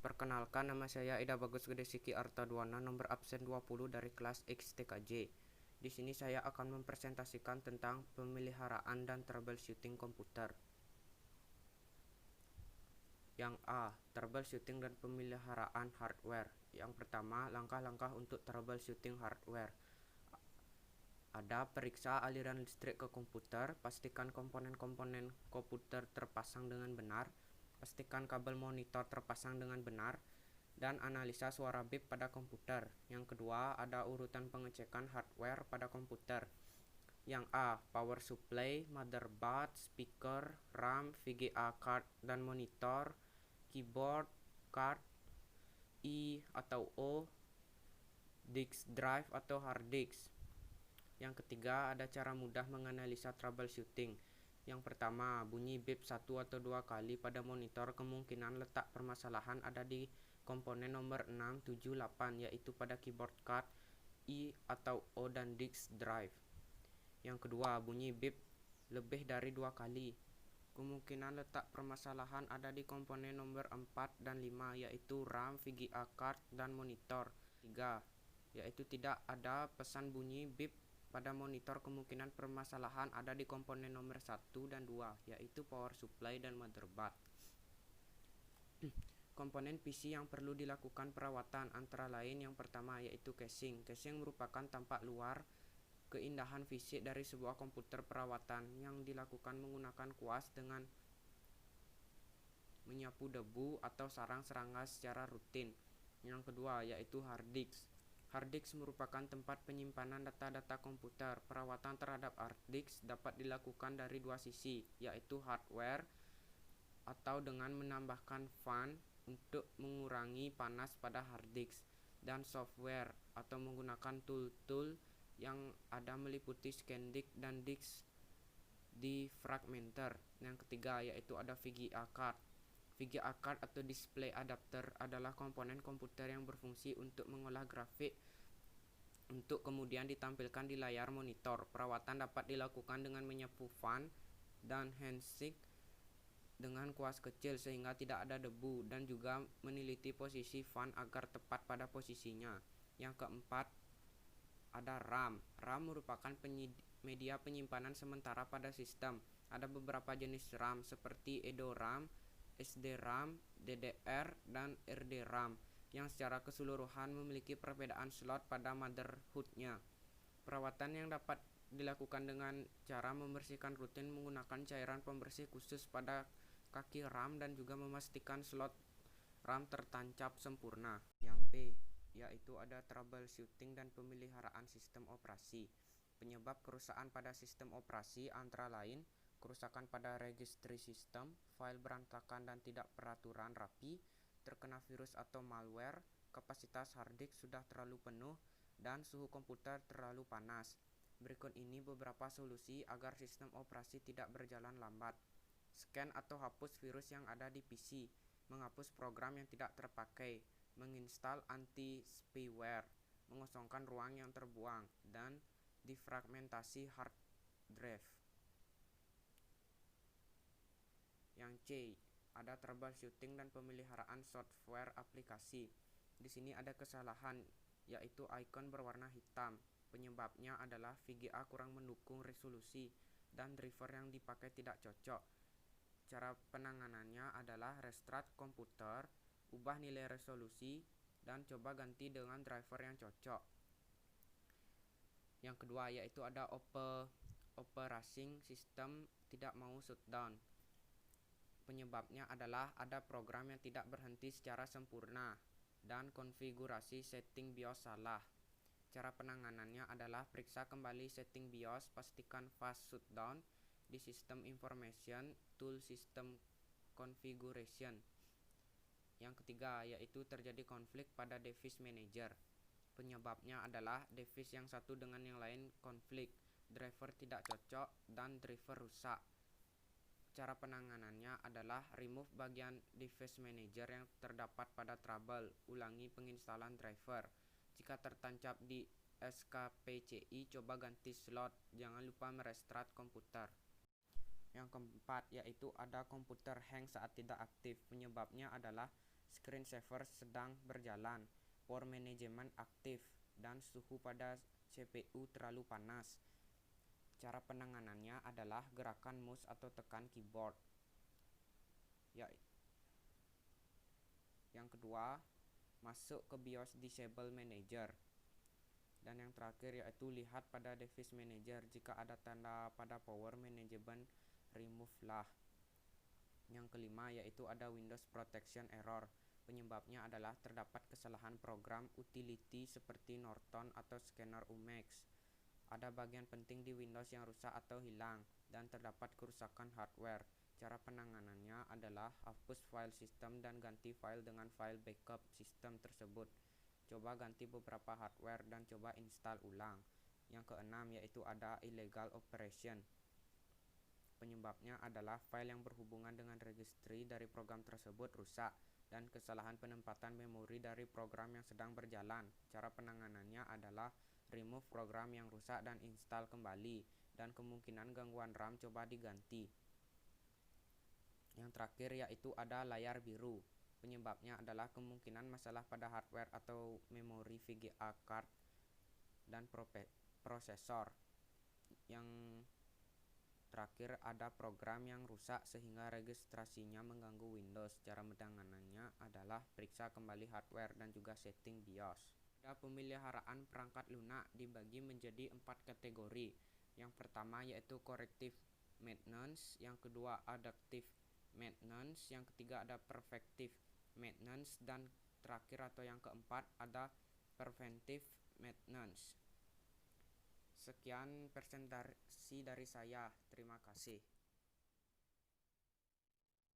Perkenalkan, nama saya Ida Bagus Gede Siki Artaduana, nomor absen 20 dari kelas XTKJ. Di sini saya akan mempresentasikan tentang pemeliharaan dan troubleshooting komputer. Yang A. Troubleshooting dan pemeliharaan hardware. Yang pertama, langkah-langkah untuk troubleshooting hardware. Ada periksa aliran listrik ke komputer, pastikan komponen-komponen komputer terpasang dengan benar, pastikan kabel monitor terpasang dengan benar, dan analisa suara bip pada komputer. Yang kedua, ada urutan pengecekan hardware pada komputer. Yang A. Power supply, motherboard, speaker, RAM, VGA card dan monitor, keyboard, card, I atau O, disk drive atau hard disk. Yang ketiga, ada cara mudah menganalisa troubleshooting. Yang pertama, bunyi bip 1 atau 2 kali pada monitor, kemungkinan letak permasalahan ada di komponen nomor 6, 7, 8, yaitu pada keyboard card, I atau O dan disk drive. Yang kedua, bunyi bip lebih dari 2 kali. Kemungkinan letak permasalahan ada di komponen nomor 4 dan 5, yaitu RAM, VGA card, dan monitor. 3, yaitu tidak ada pesan bunyi bip pada monitor, kemungkinan permasalahan ada di komponen nomor 1 dan 2, yaitu power supply dan motherboard. Komponen PC yang perlu dilakukan perawatan antara lain yang pertama yaitu casing. Casing merupakan tampak luar keindahan fisik dari sebuah komputer perawatan yang dilakukan menggunakan kuas dengan menyapu debu atau sarang serangga secara rutin. Yang kedua yaitu hard disk. Hard disk merupakan tempat penyimpanan data-data komputer. Perawatan terhadap hard disk dapat dilakukan dari dua sisi, yaitu hardware atau dengan menambahkan fan untuk mengurangi panas pada hard disk, dan software atau menggunakan tool-tool yang ada meliputi scan disk dan disk defragmenter. Yang ketiga yaitu ada VGA card. VGA card atau display adapter adalah komponen komputer yang berfungsi untuk mengolah grafik untuk kemudian ditampilkan di layar monitor. Perawatan dapat dilakukan dengan menyapu fan dan handshake dengan kuas kecil sehingga tidak ada debu, dan juga meneliti posisi fan agar tepat pada posisinya. Yang keempat, ada RAM. RAM merupakan media penyimpanan sementara pada sistem. Ada beberapa jenis RAM seperti EDORAM, SDRAM, DDR, dan RDRAM yang secara keseluruhan memiliki perbedaan slot pada motherboard-nya. Perawatan yang dapat dilakukan dengan cara membersihkan rutin menggunakan cairan pembersih khusus pada kaki RAM dan juga memastikan slot RAM tertancap sempurna. Yang B yaitu ada troubleshooting dan pemeliharaan sistem operasi. Penyebab kerusakan pada sistem operasi antara lain kerusakan pada registry sistem, file berantakan dan tidak peraturan rapi, terkena virus atau malware, kapasitas hard disk sudah terlalu penuh, dan suhu komputer terlalu panas. Berikut ini beberapa solusi agar sistem operasi tidak berjalan lambat. Scan atau hapus virus yang ada di PC, menghapus program yang tidak terpakai, menginstal anti-spyware, mengosongkan ruang yang terbuang, dan defragmentasi hard drive. Yang C, ada troubleshooting dan pemeliharaan software aplikasi. Di sini ada kesalahan, yaitu icon berwarna hitam. Penyebabnya adalah VGA kurang mendukung resolusi dan driver yang dipakai tidak cocok. Cara penanganannya adalah restart komputer, ubah nilai resolusi, dan coba ganti dengan driver yang cocok. Yang kedua yaitu ada operating system tidak mau shutdown. Penyebabnya adalah ada program yang tidak berhenti secara sempurna dan konfigurasi setting BIOS salah. Cara penanganannya adalah periksa kembali setting BIOS, pastikan fast shutdown di System Information Tool System Configuration. Yang ketiga yaitu terjadi konflik pada device manager. Penyebabnya adalah device yang satu dengan yang lain konflik, driver tidak cocok, dan driver rusak. Cara penanganannya adalah remove bagian device manager yang terdapat pada trouble, ulangi penginstalan driver. Jika tertancap di SKPCI, coba ganti slot, jangan lupa merestart komputer. Yang keempat yaitu ada komputer hang saat tidak aktif. Penyebabnya adalah screensaver sedang berjalan, power management aktif, dan suhu pada CPU terlalu panas. Cara penanganannya adalah gerakan mouse atau tekan keyboard. Yang kedua, masuk ke BIOS Disable Manager. Dan yang terakhir yaitu lihat pada Device Manager. Jika ada tanda pada Power Management, remove lah. Yang kelima yaitu ada Windows Protection Error. Penyebabnya adalah terdapat kesalahan program utility seperti Norton atau scanner UMAX. Ada bagian penting di Windows yang rusak atau hilang, dan terdapat kerusakan hardware. Cara penanganannya adalah hapus file sistem dan ganti file dengan file backup sistem tersebut. Coba ganti beberapa hardware dan coba install ulang. Yang keenam yaitu ada illegal operation. Penyebabnya adalah file yang berhubungan dengan registry dari program tersebut rusak, dan kesalahan penempatan memori dari program yang sedang berjalan. Cara penanganannya adalah remove program yang rusak dan install kembali, dan kemungkinan gangguan RAM coba diganti. Yang terakhir yaitu ada layar biru. Penyebabnya adalah kemungkinan masalah pada hardware atau memori VGA card dan prosesor. Yang terakhir ada program yang rusak sehingga registrasinya mengganggu Windows. Cara penanganannya adalah periksa kembali hardware dan juga setting BIOS. Pemeliharaan perangkat lunak dibagi menjadi 4 kategori. Yang pertama yaitu corrective maintenance, yang kedua adaptive maintenance, yang ketiga ada preventive maintenance, dan terakhir atau yang keempat ada preventive maintenance. Sekian presentasi dari saya. Terima kasih.